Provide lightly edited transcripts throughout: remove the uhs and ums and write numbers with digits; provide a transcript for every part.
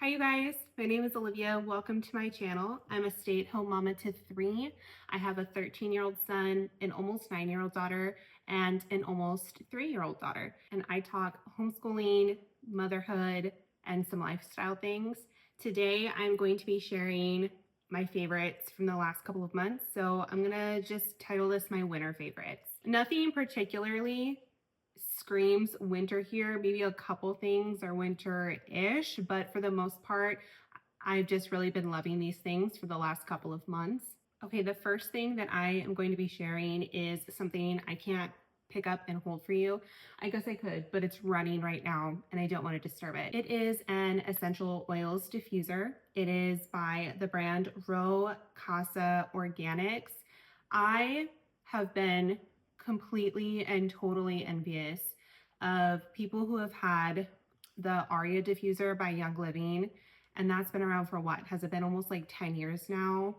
Hi you guys, my name is Olivia. Welcome to my channel. I'm a stay-at-home mama to 3. I have a 13-year-old son, an almost 9-year-old daughter, and an almost 3-year-old daughter. And I talk homeschooling, motherhood, and some lifestyle things. Today, I'm going to be sharing my favorites from the last couple of months. So I'm gonna just title this my winter favorites. Nothing particularly screams winter here. Maybe a couple things are winter-ish, but for the most part, I've just really been loving these things for the last couple of months. Okay, the first thing that I am going to be sharing is something I can't pick up and hold for you. I guess I could, but it's running right now and I don't want to disturb it. It is an essential oils diffuser. It is by the brand Casa Organics. I have been completely and totally envious of people who have had the Aria diffuser by Young Living, and that's been around for what? Has it been almost like 10 years now?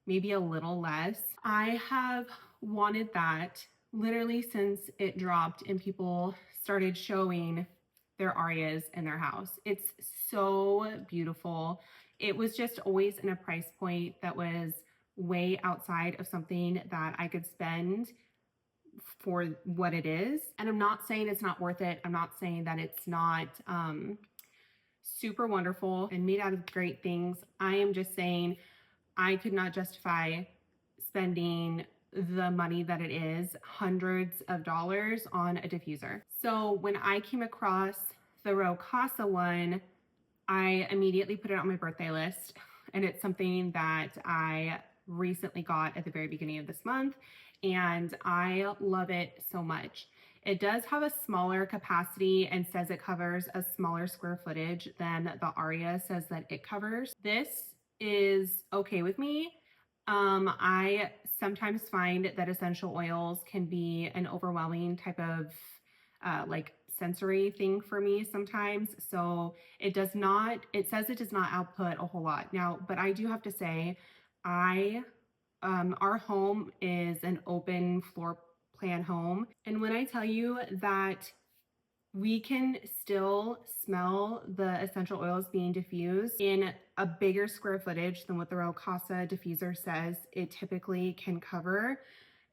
Maybe a little less. I have wanted that literally since it dropped and people started showing their Arias in their house. It's so beautiful. It was just always in a price point that was way outside of something that I could spend for what it is. And I'm not saying it's not worth it. I'm not saying that it's not super wonderful and made out of great things. I am just saying I could not justify spending the money that it is, hundreds of dollars, on a diffuser. So when I came across the Casa one, I immediately put it on my birthday list, and it's something that I recently got at the very beginning of this month, and I love it so much. It does have a smaller capacity and says it covers a smaller square footage than the Aria says that it covers. This is okay with me. I sometimes find that essential oils can be an overwhelming type of like sensory thing for me sometimes. So it says it does not output a whole lot. Now, but I do have to say, our home is an open floor plan home. And when I tell you that we can still smell the essential oils being diffused in a bigger square footage than what the Casa diffuser says it typically can cover.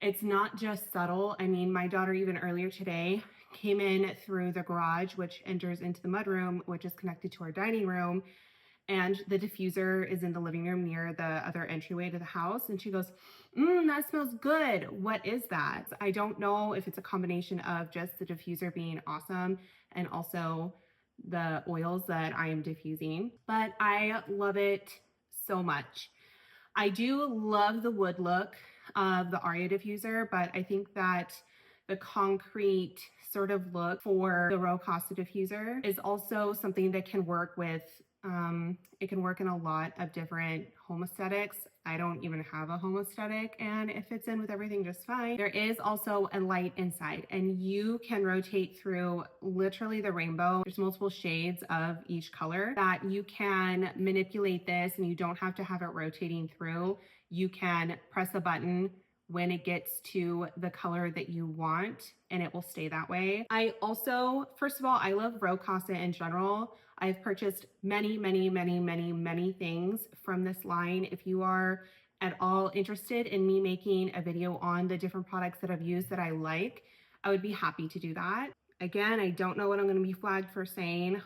It's not just subtle. I mean, my daughter even earlier today came in through the garage, which enters into the mudroom, which is connected to our dining room. And the diffuser is in the living room near the other entryway to the house. And she goes, that smells good. What is that? I don't know if it's a combination of just the diffuser being awesome and also the oils that I am diffusing, but I love it so much. I do love the wood look of the Aria diffuser, but I think that the concrete sort of look for the Casa diffuser is also something that can work with, it can work in a lot of different home aesthetics. I don't even have a home aesthetic, and it fits in with everything just fine. There is also a light inside, and you can rotate through literally the rainbow. There's multiple shades of each color that you can manipulate this, and you don't have to have it rotating through. You can press a button when it gets to the color that you want, and it will stay that way. I also, first of all, I love Casa in general. I've purchased many things from this line. If you are at all interested in me making a video on the different products that I've used that I like, I would be happy to do that. Again, I don't know what I'm gonna be flagged for saying,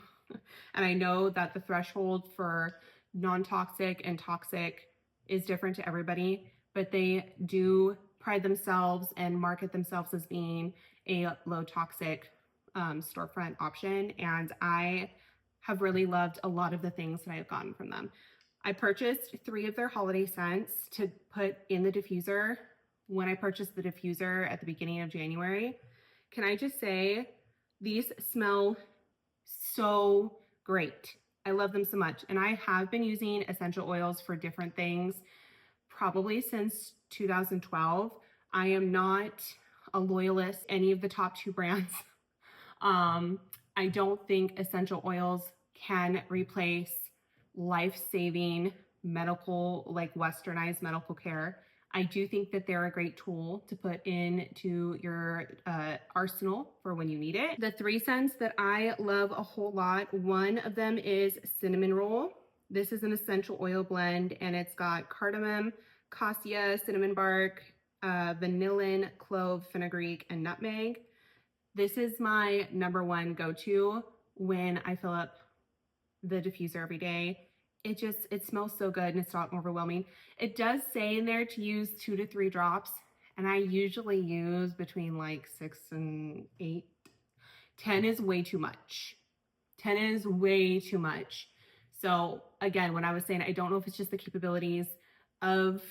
and I know that the threshold for non-toxic and toxic is different to everybody, but they do pride themselves and market themselves as being a low toxic storefront option. And I have really loved a lot of the things that I've gotten from them. I purchased 3 of their holiday scents to put in the diffuser when I purchased the diffuser at the beginning of January. Can I just say, these smell so great. I love them so much. And I have been using essential oils for different things probably since 2012. I am not a loyalist to any of the top 2 brands. I don't think essential oils can replace life-saving medical, like westernized medical care. I do think that they're a great tool to put into your arsenal for when you need it. The 3 scents that I love a whole lot, one of them is cinnamon roll. This is an essential oil blend, and it's got cardamom, cassia, cinnamon bark, vanillin, clove, fenugreek, and nutmeg. This is my #1 go-to when I fill up the diffuser every day. It smells so good and it's not overwhelming. It does say in there to use 2 to 3 drops, and I usually use between like 6 and 8. 10 is way too much. 10 is way too much. So again, when I was saying, I don't know if it's just the capabilities of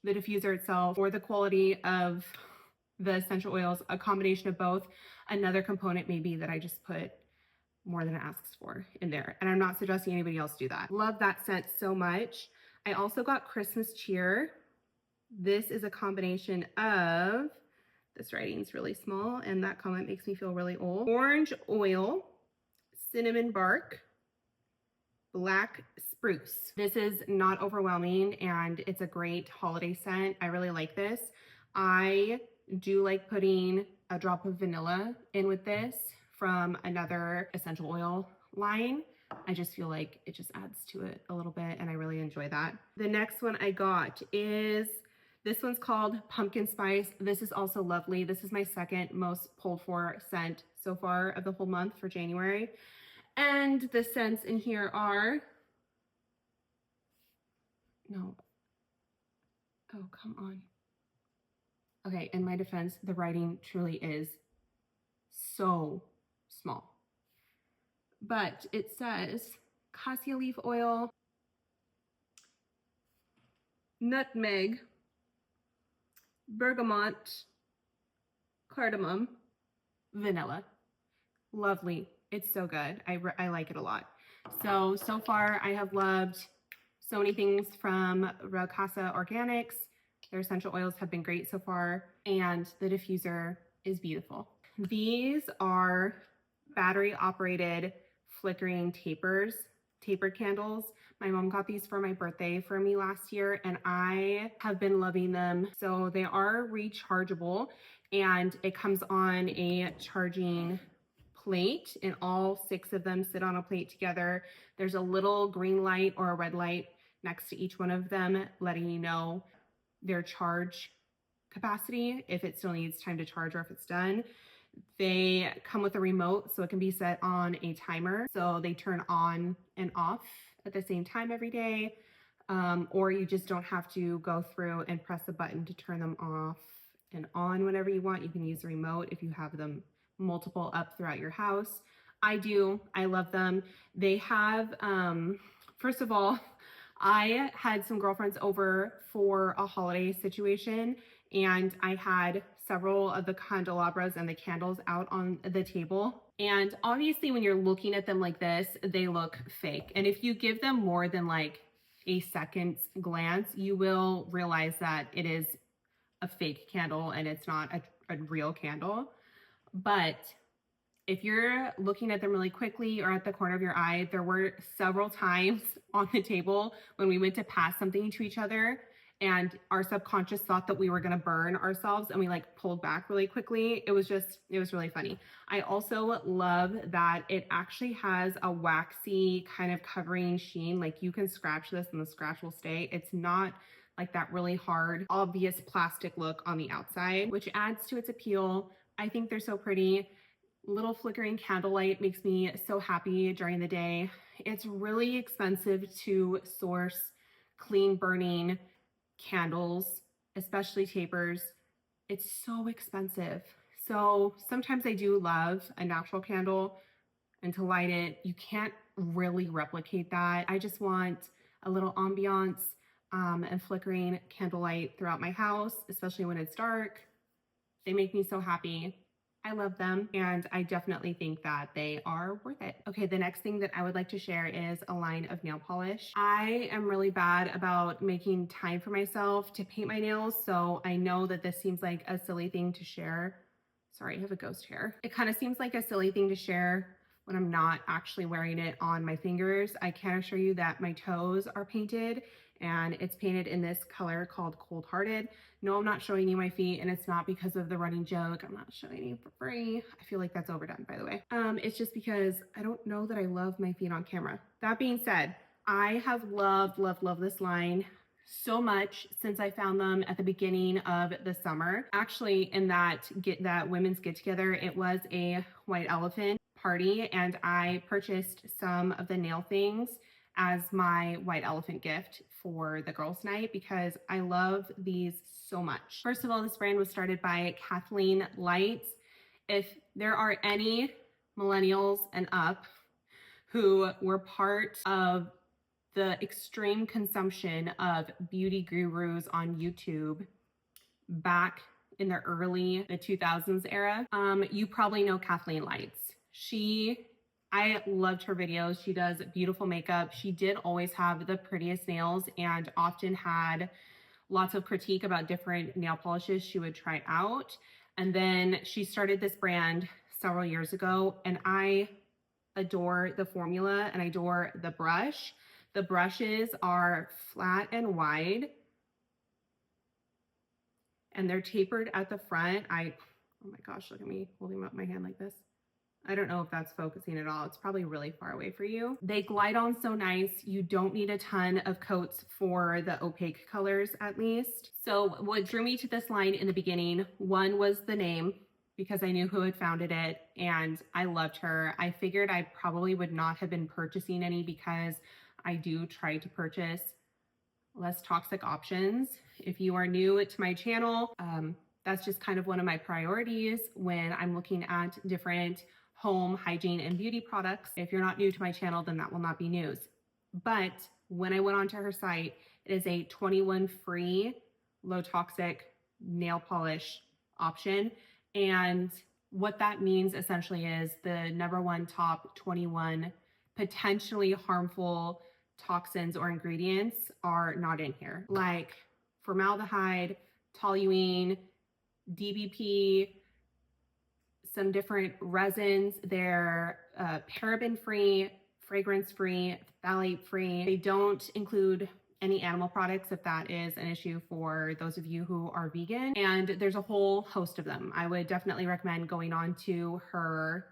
the diffuser itself or the quality of the essential oils, a combination of both. Another component may be that I just put more than it asks for in there. And I'm not suggesting anybody else do that. Love that scent so much. I also got Christmas cheer. This is a combination of, this writing's really small and that comment makes me feel really old. Orange oil, cinnamon bark, black spruce. This is not overwhelming and it's a great holiday scent. I really like this. I do like putting a drop of vanilla in with this from another essential oil line. I just feel like it just adds to it a little bit and I really enjoy that. The next one I got is, this one's called Pumpkin Spice. This is also lovely. This is my second most pulled for scent so far of the whole month for January. And the scents in here are, no, oh, come on. Okay, in my defense, the writing truly is so small. But it says cassia leaf oil, nutmeg, bergamot, cardamom, vanilla. Lovely. It's so good. I like it a lot. So far I have loved so many things from Real Casa Organics. Their essential oils have been great so far, and the diffuser is beautiful. These are battery operated flickering tapered candles. My mom got these for my birthday for me last year and I have been loving them. So they are rechargeable and it comes on a charging plate and all 6 of them sit on a plate together. There's a little green light or a red light next to each one of them letting you know their charge capacity, if it still needs time to charge or if it's done. They come with a remote, so it can be set on a timer. So they turn on and off at the same time every day. Or you just don't have to go through and press a button to turn them off and on whenever you want. You can use the remote if you have them multiple up throughout your house. I do. I love them. They have, first of all, I had some girlfriends over for a holiday situation and I had several of the candelabras and the candles out on the table. And obviously when you're looking at them like this, they look fake. And if you give them more than like a second's glance, you will realize that it is a fake candle and it's not a real candle. But if you're looking at them really quickly or at the corner of your eye, there were several times on the table when we went to pass something to each other and our subconscious thought that we were gonna burn ourselves and we like pulled back really quickly. It was really funny. I also love that it actually has a waxy kind of covering sheen. Like you can scratch this and the scratch will stay. It's not like that really hard, obvious plastic look on the outside, which adds to its appeal. I think they're so pretty. Little flickering candlelight makes me so happy during the day. It's really expensive to source clean burning candles, especially tapers. It's so expensive. So sometimes I do love a natural candle and to light it, you can't really replicate that. I just want a little ambiance and flickering candlelight throughout my house, especially when it's dark. They make me so happy. I love them and I definitely think that they are worth it. Okay, the next thing that I would like to share is a line of nail polish. I am really bad about making time for myself to paint my nails, so I know that this seems like a silly thing to share. Sorry, I have a ghost hair. It kind of seems like a silly thing to share when I'm not actually wearing it on my fingers. I can assure you that my toes are painted and it's painted in this color called Cold Hearted. No, I'm not showing you my feet, and it's not because of the running joke. I'm not showing you for free. I feel like that's overdone, by the way. It's just because I don't know that I love my feet on camera. That being said, I have loved this line so much since I found them at the beginning of the summer. Actually, in that women's get together, it was a white elephant party, and I purchased some of the nail things as my white elephant gift for the girls' night because I love these so much. First of all, this brand was started by Kathleen Light. If there are any millennials and up who were part of the extreme consumption of beauty gurus on YouTube back in the early 2000s era, you probably know Kathleen Lights. I loved her videos. She does beautiful makeup. She did always have the prettiest nails and often had lots of critique about different nail polishes she would try out. And then she started this brand several years ago, and I adore the formula and I adore the brush. The brushes are flat and wide, and they're tapered at the front. Oh my gosh, look at me holding up my hand like this. I don't know if that's focusing at all. It's probably really far away for you. They glide on so nice. You don't need a ton of coats for the opaque colors, at least. So what drew me to this line in the beginning, one was the name, because I knew who had founded it and I loved her. I figured I probably would not have been purchasing any because I do try to purchase less toxic options. If you are new to my channel, that's just kind of one of my priorities when I'm looking at different home hygiene and beauty products. If you're not new to my channel, then that will not be news. But when I went onto her site, it is a 21 free low toxic nail polish option. And what that means essentially is the #1 top 21 potentially harmful toxins or ingredients are not in here, like formaldehyde, toluene, DBP, some different resins. They're paraben-free, fragrance-free, phthalate-free. They don't include any animal products if that is an issue for those of you who are vegan. And there's a whole host of them. I would definitely recommend going on to her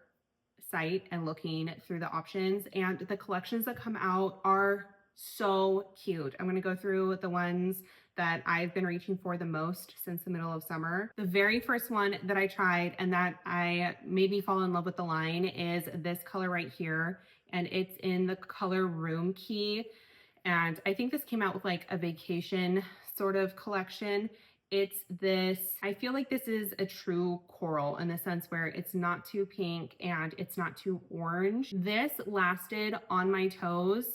site and looking through the options. And the collections that come out are so cute. I'm going to go through the ones that I've been reaching for the most since the middle of summer. The very first one that I tried and that made me fall in love with the line is this color right here. And it's in the color Room Key. And I think this came out with like a vacation sort of collection. It's this, I feel like this is a true coral in the sense where it's not too pink and it's not too orange. This lasted on my toes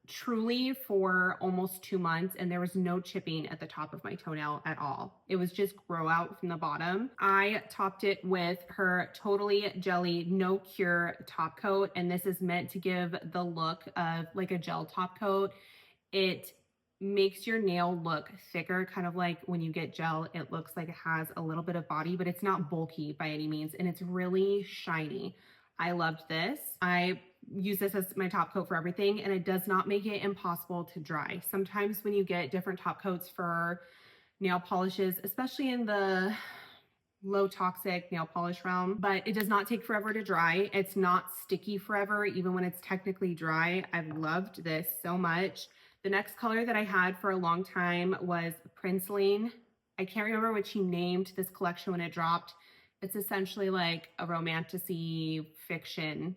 truly for almost 2 months, and there was no chipping at the top of my toenail at all. It was just grow out from the bottom. I topped it with her Totally Jelly No Cure top coat, and this is meant to give the look of like a gel top coat. It makes your nail look thicker, kind of like when you get gel, it looks like it has a little bit of body, but it's not bulky by any means, and it's really shiny. I loved this. I use this as my top coat for everything, and it does not make it impossible to dry. Sometimes when you get different top coats for nail polishes, especially in the low toxic nail polish realm, but it does not take forever to dry. It's not sticky forever, even when it's technically dry. I've loved this so much. The next color that I had for a long time was Princeling. I can't remember what she named this collection when it dropped. It's essentially like a romantic-y fiction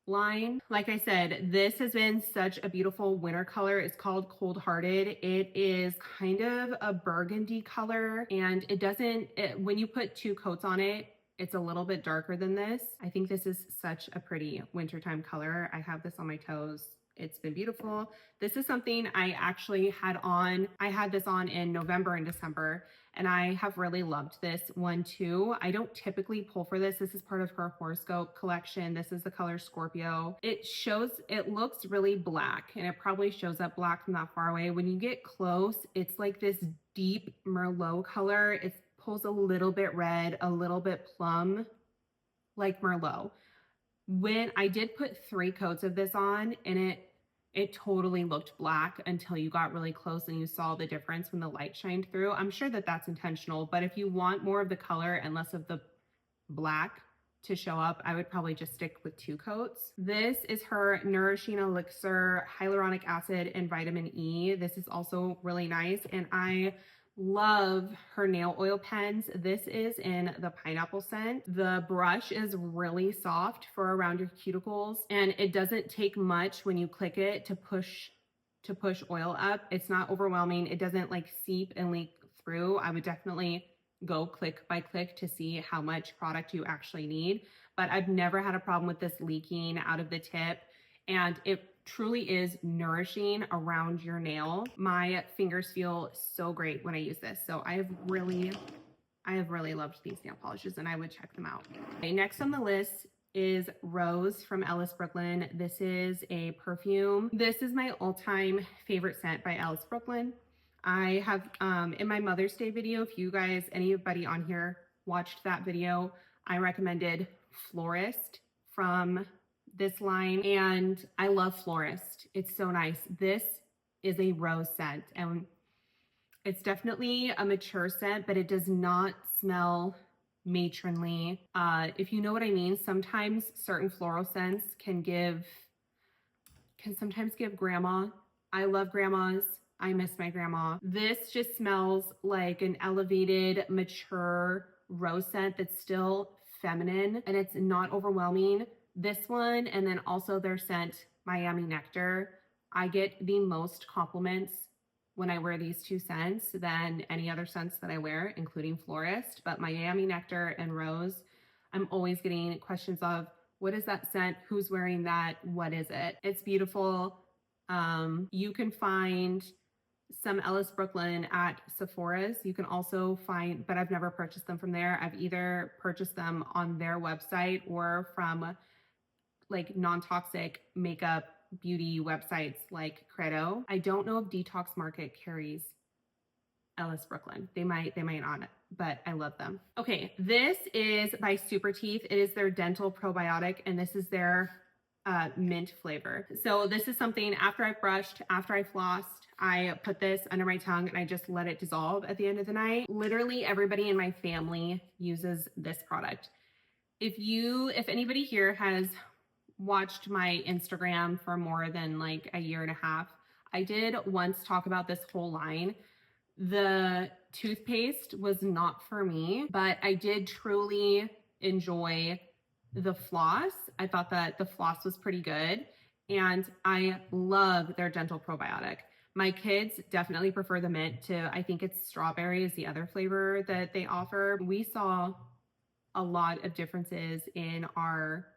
line. Like I said, this has been such a beautiful winter color. It's called Cold Hearted. It is kind of a burgundy color, and when you put 2 coats on it, it's a little bit darker than this. I think this is such a pretty wintertime color. I have this on my toes. It's been beautiful. This is something I actually had on. I had this on in November and December, and I have really loved this one too. I don't typically pull for this. This is part of her horoscope collection. This is the color Scorpio. It looks really black, and it probably shows up black from that far away. When you get close, it's like this deep Merlot color. It pulls a little bit red, a little bit plum, like Merlot. When I did put 3 coats of this on, and it totally looked black until you got really close and you saw the difference when the light shined through. I'm sure that that's intentional, but if you want more of the color and less of the black to show up, I would probably just stick with 2 coats. This is her Nourishing Elixir Hyaluronic Acid and Vitamin E. This is also really nice, and I love her nail oil pens. This is in the pineapple scent. The brush is really soft for around your cuticles, and it doesn't take much when you click it to push oil up. It's not overwhelming. It doesn't like seep and leak through. I would definitely go click by click to see how much product you actually need, but I've never had a problem with this leaking out of the tip, and it truly is nourishing around your nail. My fingers feel so great when I use this, so I have really loved these nail polishes, and I would check them out. Okay, next on the list is Rose from Ellis Brooklyn. This is a perfume. This is my all-time favorite scent by Ellis Brooklyn. I have, in my Mother's Day video, if you guys, anybody on here watched that video, I recommended Florist from this line, and I love Florist. It's so nice. This is a rose scent, and it's definitely a mature scent, but it does not smell matronly. If you know what I mean, sometimes certain floral scents can sometimes give grandma. I love grandmas. I miss my grandma. This just smells like an elevated, mature rose scent that's still feminine, and it's not overwhelming. This one, and then also their scent, Miami Nectar. I get the most compliments when I wear these 2 scents than any other scents that I wear, including Florist. But Miami Nectar and Rose, I'm always getting questions of, what is that scent? Who's wearing that? What is it? It's beautiful. You can find some Ellis Brooklyn at Sephora's. You can also find, but I've never purchased them from there. I've either purchased them on their website or from like non-toxic makeup beauty websites like Credo. I don't know if Detox Market carries Ellis Brooklyn. They might not, but I love them. Okay, this is by Super Teeth. It is their dental probiotic, and this is their mint flavor. So this is something after I've brushed, after I flossed, I put this under my tongue and I just let it dissolve at the end of the night. Literally everybody in my family uses this product. If anybody here has watched my Instagram for more than like a year and a half, I did once talk about this whole line. The toothpaste was not for me, but I did truly enjoy the floss. I thought that the floss was pretty good, and I love their dental probiotic. My kids definitely prefer the mint to, I think it's strawberry is the other flavor that they offer. We saw a lot of differences in our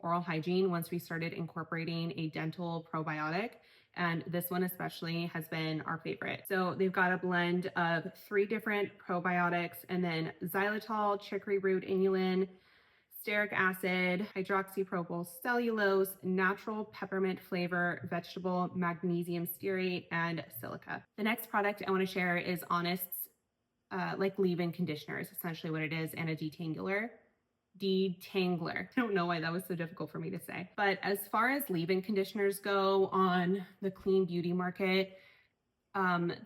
oral hygiene once we started incorporating a dental probiotic, and this one especially has been our favorite. So they've got a blend of 3 different probiotics, and then xylitol, chicory root inulin, stearic acid, hydroxypropyl cellulose, natural peppermint flavor, vegetable magnesium stearate, and silica. The next product I want to share is Honest's like leave-in conditioner is essentially what it is, and a detangler. I don't know why that was so difficult for me to say. But as far as leave-in conditioners go on the clean beauty market,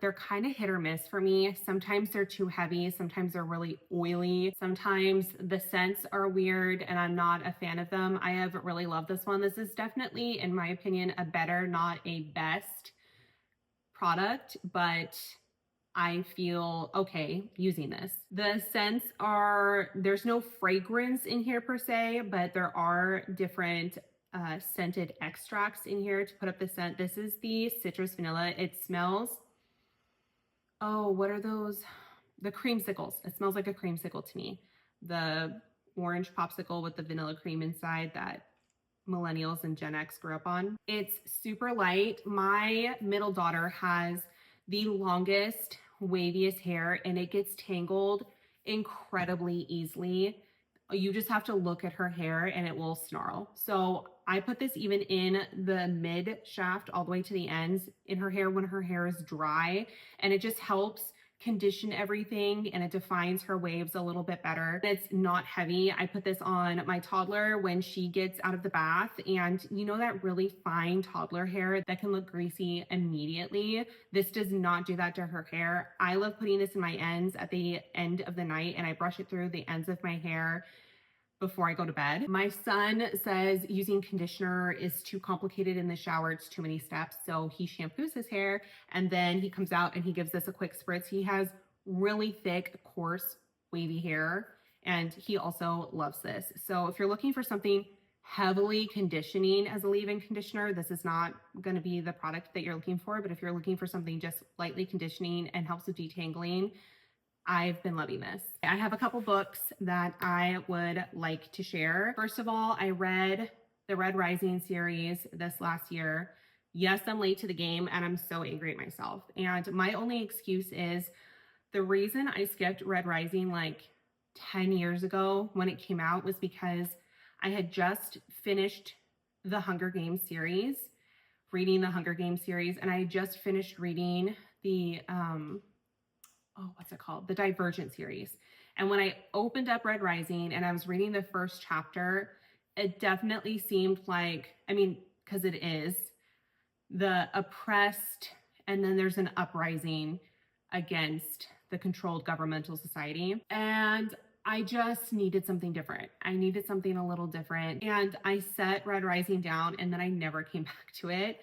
they're kind of hit or miss for me. Sometimes they're too heavy. Sometimes they're really oily. Sometimes the scents are weird and I'm not a fan of them. I have really loved this one. This is definitely, in my opinion, a better, not a best product, but I feel okay using this. The scents there's no fragrance in here per se, but there are different scented extracts in here to put up the scent. This is the citrus vanilla. It smells, oh, what are those? The creamsicles. It smells like a creamsicle to me. The orange popsicle with the vanilla cream inside that millennials and Gen X grew up on. It's super light. My middle daughter has the longest, waviest hair, and it gets tangled incredibly easily. You just have to look at her hair and it will snarl. So I put this even in the mid shaft all the way to the ends in her hair when her hair is dry, and it just helps condition everything and it defines her waves a little bit better. It's not heavy. I put this on my toddler when she gets out of the bath, and you know that really fine toddler hair that can look greasy immediately? This does not do that to her hair. I love putting this in my ends at the end of the night, and I brush it through the ends of my hair before I go to bed. My son says using conditioner is too complicated in the shower. It's too many steps. So he shampoos his hair and then he comes out and he gives this a quick spritz. He has really thick, coarse, wavy hair, and he also loves this. So if you're looking for something heavily conditioning as a leave-in conditioner, this is not going to be the product that you're looking for. But if you're looking for something just lightly conditioning and helps with detangling, I've been loving this. I have a couple books that I would like to share. First of all, I read the Red Rising series this last year. Yes, I'm late to the game and I'm so angry at myself. And my only excuse is the reason I skipped Red Rising like 10 years ago when it came out was because I had just finished the Hunger Games series, reading the Hunger Games series, and I had just finished reading the what's it called? The Divergent series. And when I opened up Red Rising and I was reading the first chapter, it definitely seemed like, I mean, because it is the oppressed, and then there's an uprising against the controlled governmental society. And I just needed something different. I needed something a little different. And I set Red Rising down and then I never came back to it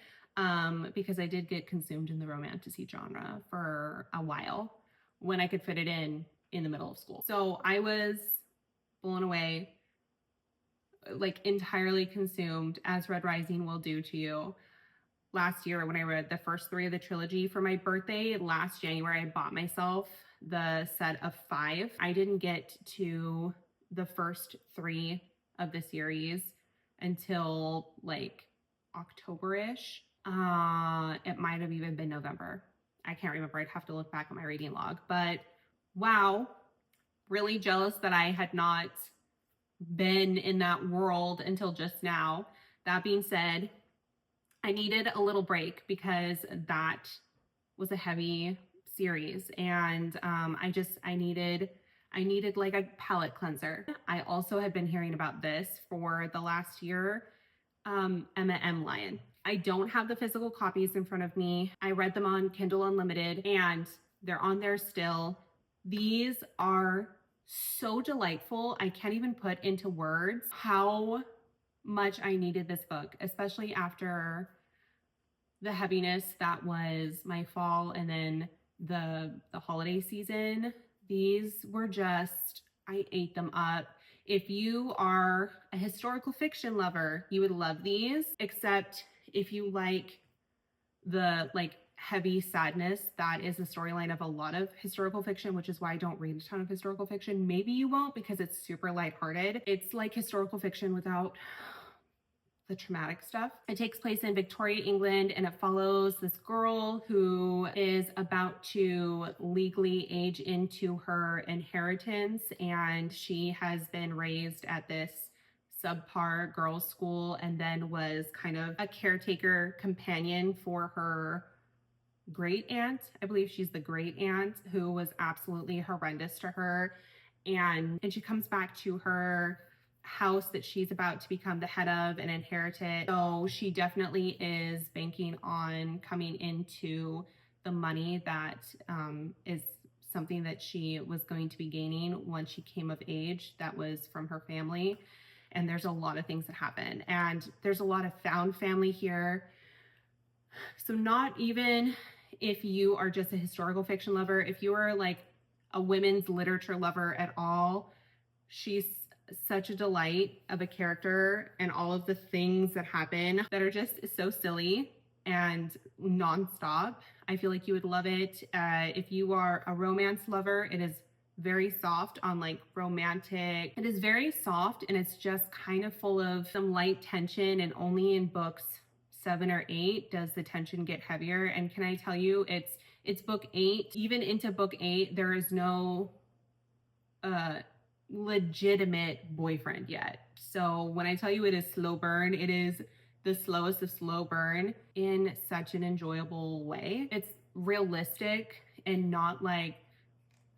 because I did get consumed in the romantasy genre for a while when I could fit it in the middle of school. So I was blown away, like entirely consumed, as Red Rising will do to you. Last year when I read the first 3 of the trilogy for my birthday, last January, I bought myself the set of 5. I didn't get to the first 3 of the series until like October-ish. It might have even been November. I can't remember. I'd have to look back at my reading log. But wow, really jealous that I had not been in that world until just now. That being said, I needed a little break because that was a heavy series, and I needed like a palate cleanser. I also had been hearing about this for the last year, Emma M. Lyon. I don't have the physical copies in front of me. I read them on Kindle Unlimited and they're on there still. These are so delightful. I can't even put into words how much I needed this book, especially after the heaviness that was my fall and then the holiday season. These were just, I ate them up. If you are a historical fiction lover, you would love these, except if you like the heavy sadness that is the storyline of a lot of historical fiction, which is why I don't read a ton of historical fiction. Maybe you won't because it's super lighthearted. It's like historical fiction without the traumatic stuff. It takes place in Victoria, England, and it follows this girl who is about to legally age into her inheritance, and she has been raised at this subpar girls' school and then was kind of a caretaker companion for her great aunt. I believe she's the great aunt, who was absolutely horrendous to her. And she comes back to her house that she's about to become the head of and inherit it. So she definitely is banking on coming into the money that is something that she was going to be gaining once she came of age, that was from her family. And there's a lot of things that happen, and there's a lot of found family here. So not even if you are just a historical fiction lover, if you are like a women's literature lover at all, she's such a delight of a character, and all of the things that happen that are just so silly and nonstop. I feel like you would love it. If you are a romance lover, it is very soft on like romantic. It is very soft, and it's just kind of full of some light tension, and only in books 7 or 8 does the tension get heavier. And can I tell you, it's book 8. Even into book 8, there is no legitimate boyfriend yet. So when I tell you it is slow burn, it is the slowest of slow burn in such an enjoyable way. It's realistic and not like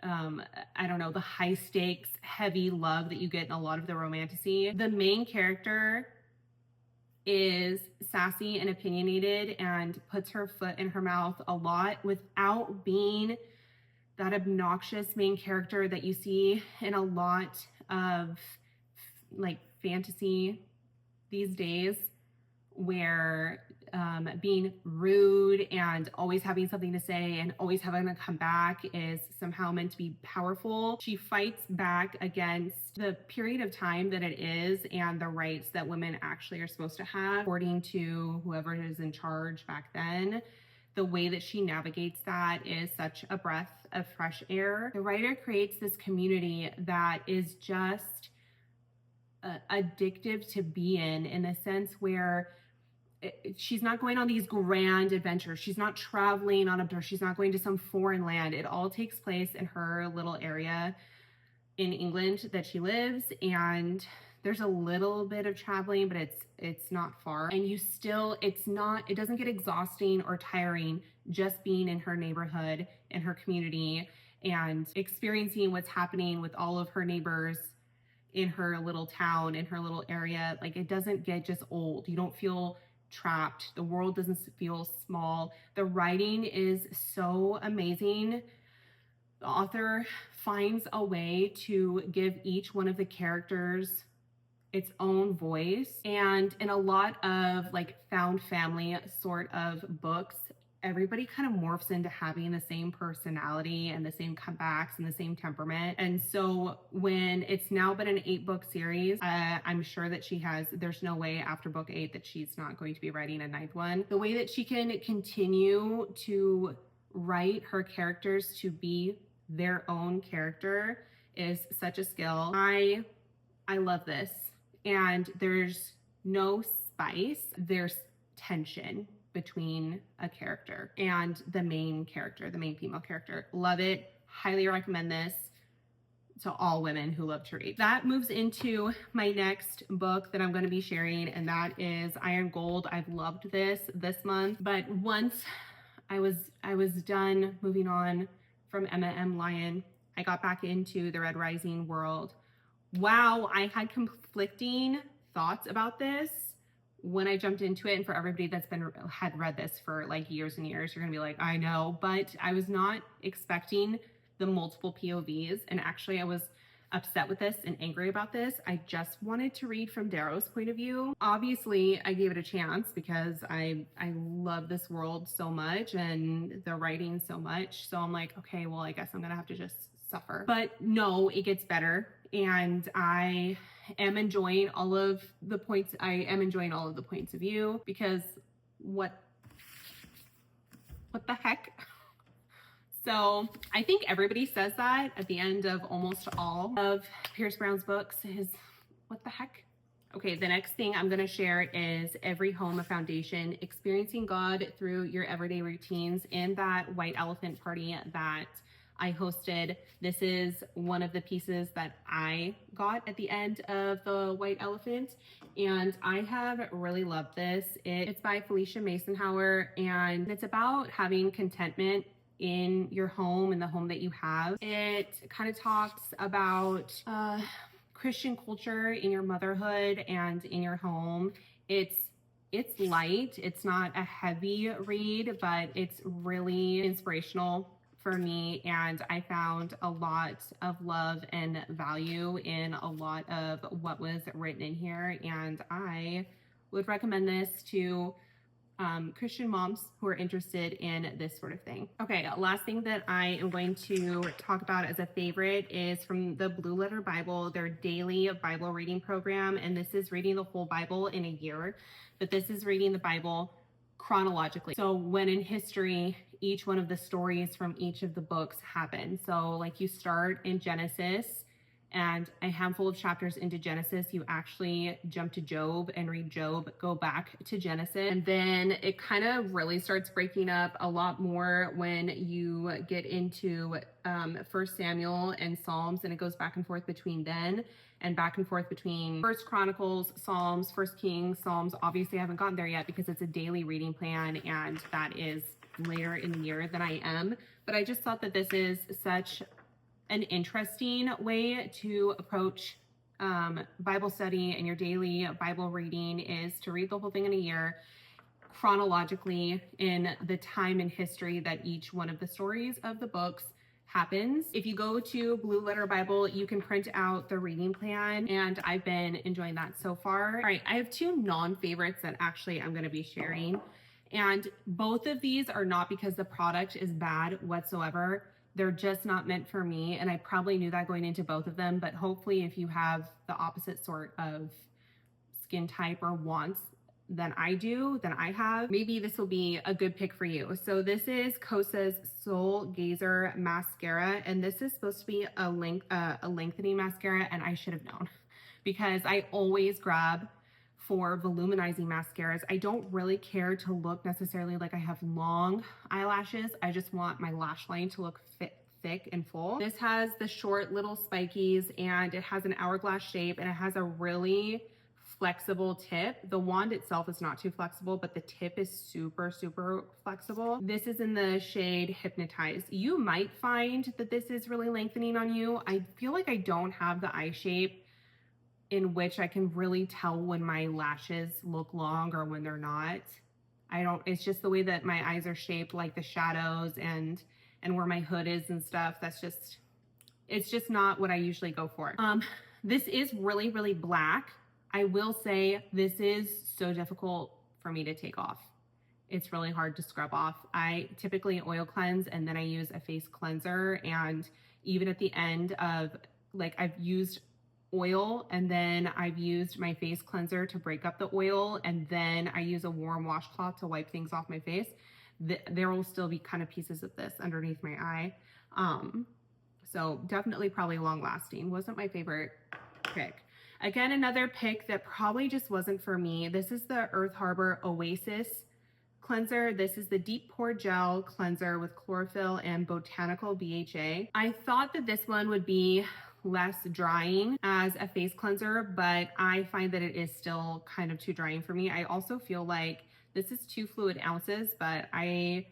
I don't know, the high stakes, heavy love that you get in a lot of the romantasy. The main character is sassy and opinionated and puts her foot in her mouth a lot without being that obnoxious main character that you see in a lot of like fantasy these days, where being rude and always having something to say and always having to come back is somehow meant to be powerful. She fights back against the period of time that it is and the rights that women actually are supposed to have according to whoever is in charge back then. The way that she navigates that is such a breath of fresh air. The writer creates this community that is just addictive to be in the sense where she's not going on these grand adventures. She's not traveling on a tour. She's not going to some foreign land. It all takes place in her little area in England that she lives, and there's a little bit of traveling, but it's not far. And it doesn't get exhausting or tiring just being in her neighborhood, in her community, and experiencing what's happening with all of her neighbors in her little town, in her little area. Like, it doesn't get just old. You don't feel trapped. The world doesn't feel small. The writing is so amazing. The author finds a way to give each one of the characters its own voice. And in a lot of like found family sort of books, everybody kind of morphs into having the same personality and the same comebacks and the same temperament. And so when it's now been an 8-book series, I'm sure that there's no way after book 8 that she's not going to be writing a 9th one. The way that she can continue to write her characters to be their own character is such a skill. I love this. And there's no spice, there's tension between a character and the main female character. Love it. Highly recommend this to all women who love to read. That moves into my next book that I'm going to be sharing, and that is Iron Gold. I've loved this month, but once I was done moving on from Emma M. Lyon, I got back into the Red Rising world. Wow, I had conflicting thoughts about this when I jumped into it. And for everybody that's had read this for like years and years, you're gonna be like, I know, but I was not expecting the multiple POVs. And actually I was upset with this and angry about this. I just wanted to read from Darrow's point of view. Obviously I gave it a chance because I love this world so much and the writing so much. So I'm like, okay, well, I guess I'm gonna have to just suffer. But no, it gets better. And I am enjoying all of the points. I am enjoying all of the points of view, because what the heck? So I think everybody says that at the end of almost all of Pierce Brown's books is, what the heck? Okay, the next thing I'm gonna share is Every Home a Foundation, experiencing God through your everyday routines in that white elephant party that I hosted. This is one of the pieces that I got at the end of the White Elephant, and I have really loved this. It's by Felicia Masonhauer, and it's about having contentment in your home, in the home that you have. It kind of talks about Christian culture in your motherhood and in your home. It's light. It's not a heavy read, but it's really inspirational for me, and I found a lot of love and value in a lot of what was written in here, and I would recommend this to Christian moms who are interested in this sort of thing. Okay, last thing that I am going to talk about as a favorite is from the Blue Letter Bible, their daily Bible reading program, and this is reading the whole Bible in a year, but this is reading the Bible chronologically. So when in history, each one of the stories from each of the books happen. So like you start in Genesis, and a handful of chapters into Genesis, you actually jump to Job and read Job, go back to Genesis. And then it kind of really starts breaking up a lot more when you get into 1 Samuel and Psalms, and it goes back and forth between then and back and forth between 1 Chronicles, Psalms, 1 Kings, Psalms. Obviously I haven't gotten there yet because it's a daily reading plan, and that is later in the year than I am. But I just thought that this is such an interesting way to approach Bible study and your daily Bible reading is to read the whole thing in a year, chronologically in the time and history that each one of the stories of the books happens. If you go to Blue Letter Bible, you can print out the reading plan, and I've been enjoying that so far. All right, I have two non-favorites that actually I'm going to be sharing, and both of these are not because the product is bad whatsoever. They're just not meant for me, and I probably knew that going into both of them, but hopefully if you have the opposite sort of skin type or wants than I do, than I have, maybe this will be a good pick for you. So this is Kosa's Soul Gazer Mascara, and this is supposed to be a lengthening mascara, and I should have known because I always grab for volumizing mascaras. I don't really care to look necessarily like I have long eyelashes. I just want my lash line to look thick and full. This has the short little spikies, and it has an hourglass shape, and it has a really flexible tip. The wand itself is not too flexible, but the tip is super flexible. This is in the shade Hypnotize. You might find that this is really lengthening on you. I feel like I don't have the eye shape in which I can really tell when my lashes look long or when they're not. It's just the way that my eyes are shaped, like the shadows and where my hood is and stuff. It's just not what I usually go for. This is really black. I will say this is so difficult for me to take off. It's really hard to scrub off. I typically oil cleanse and then I use a face cleanser, and even at the end of, like, I've used oil and then I've used my face cleanser to break up the oil, and then I use a warm washcloth to wipe things off my face. There will still be kind of pieces of this underneath my eye. So definitely probably long lasting. Wasn't my favorite pick. Again, another pick that probably just wasn't for me. This is the Earth Harbor Oasis cleanser. This is the Deep Pore Gel Cleanser with chlorophyll and botanical BHA. I thought that this one would be less drying as a face cleanser, but I find that it is still kind of too drying for me. I also feel like this is 2 fluid ounces, but I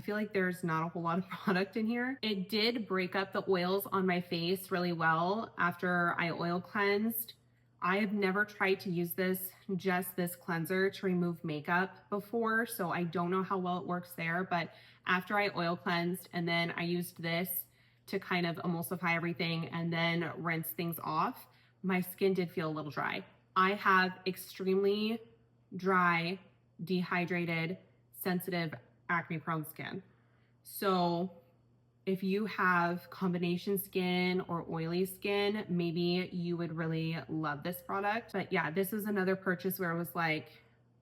feel like there's not a whole lot of product in here. It did break up the oils on my face really well after I oil cleansed. I have never tried to use just this cleanser to remove makeup before, so I don't know how well it works there, but after I oil cleansed and then I used this to kind of emulsify everything and then rinse things off, my skin did feel a little dry. I have extremely dry, dehydrated, sensitive, acne-prone skin. So if you have combination skin or oily skin, maybe you would really love this product. But yeah, this is another purchase where it was like,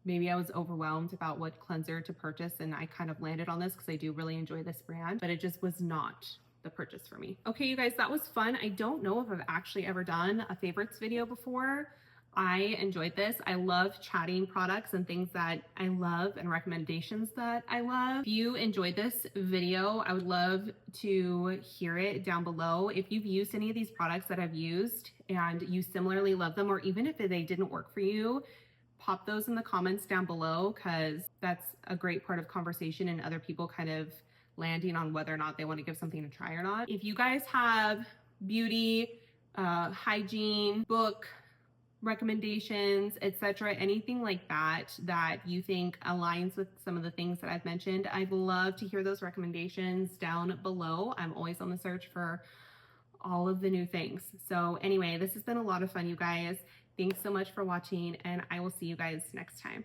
maybe I was overwhelmed about what cleanser to purchase, and I kind of landed on this because I do really enjoy this brand, but it just was not the purchase for me. Okay, you guys, that was fun. I don't know if I've actually ever done a favorites video before. I enjoyed this. I love chatting products and things that I love and recommendations that I love. If you enjoyed this video, I would love to hear it down below. If you've used any of these products that I've used and you similarly love them, or even if they didn't work for you, pop those in the comments down below, because that's a great part of conversation and other people kind of landing on whether or not they want to give something a try or not. If you guys have beauty, hygiene, book recommendations, etc., anything like that you think aligns with some of the things that I've mentioned, I'd love to hear those recommendations down below. I'm always on the search for all of the new things. So anyway, this has been a lot of fun, you guys. Thanks so much for watching, and I will see you guys next time.